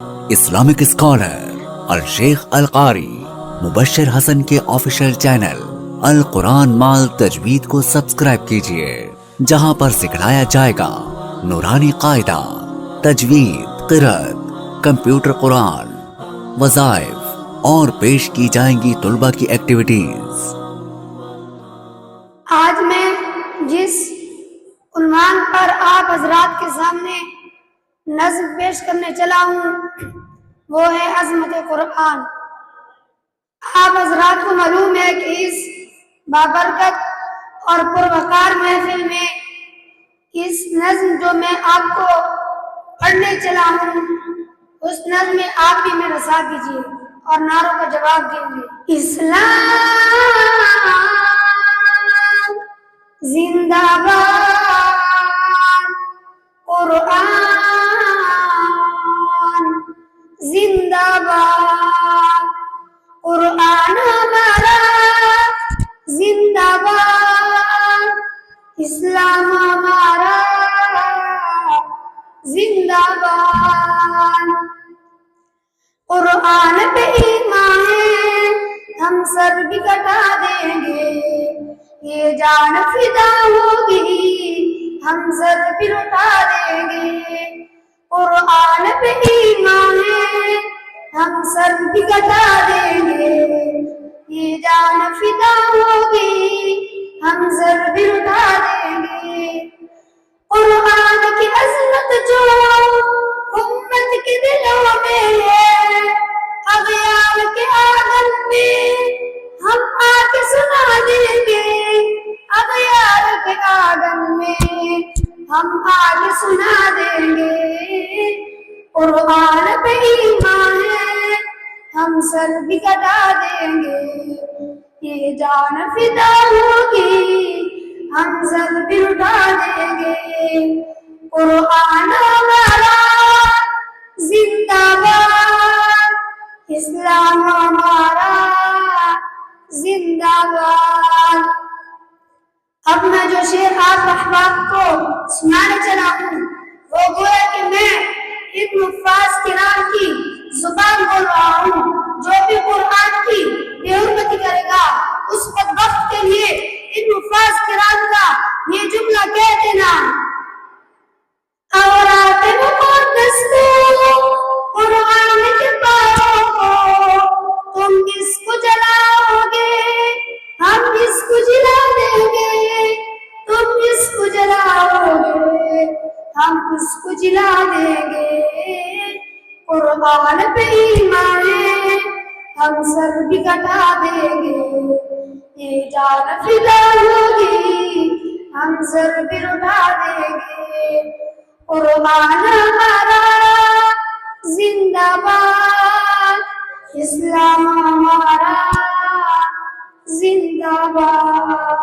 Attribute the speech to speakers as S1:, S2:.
S1: Islamic scholar الشیخ القاری مبشر حسن کے official channel القرآن مال تجوید کو سبسکرائب کیجئے، جہاں پر سکھلایا جائے گا نورانی قاعدہ، تجوید، قرأت، کمپیوٹر قرآن، وظائف اور پیش کی جائیں گی طلبہ کی ایکٹیویٹیز۔
S2: آج میں جس عنوان پر آپ حضرات کے سامنے نظم پیش کرنے چلا ہوں وہ ہے عظمت قرآن۔ آپ حضرات کو معلوم ہے کہ اس بابرکت اور پروقار محفل میں اس نظم جو میں آپ کو پڑھنے چلا ہوں اس نظم میں آپ بھی میرا ساتھ دیجیے اور نعروں کا جواب دیں گے۔ اسلام زندہ باد، قرآن زندہ باد، قرآن ہمارا زندہ باد، اسلام ہمارا زندہ باد۔ قرآن پہ ایمان ہے ہم سر بھی کٹا دیں گے، یہ جان فدا ہوگی ہم سر بھی اٹھا دیں گے۔ قرآن پہ ایمان ہے ہم سر بھی کٹا دیں گے، یہ جان فدا ہوگی ہم سر بھی اٹھا دیں گے۔ قرآن کی عظمت جو امت کے دلوں میں ہے، اغیار کے آنگن میں ہم آ کے سنا دیں گے، اغیار کے آنگن میں ہم آ کے سنا دیں گے۔ قرآن پہ ایمان ہے ہم سر بھی کٹا دیں گے، یہ جان فدا ہوگی ہم سر بھی اٹھا دیں گے۔ قرآن ہمارا زندہ باد، اسلام ہمارا زندہ باد۔ اب میں جو شعر آپ احباب کو سنانے چلا ہوں وہ گویا کہ میں ابن حفاظ کرام کی زبان بول رہا ہوں۔ جو بھی قرآن کی بے حرمتی کرے گا اس بدبخت کے لیے ابن حفاظ کرام کا یہ جملہ کہہ دینا، اورات مقدس کو قرآن کے پاؤں کو تم اس کو جلاؤ گے ہم اس کو جلا دیں گے، تم اس کو جلاؤ گے ہم اس کو جلا دیں گے۔ قرآن پہ ایمان ہے ہم سر بھی کٹا دیں گے، یہ جان فدا ہوگی ہم سر بھی اٹھا دیں گے۔ قرآن ہمارا زندہ باد، اسلام ہمارا زندہ باد۔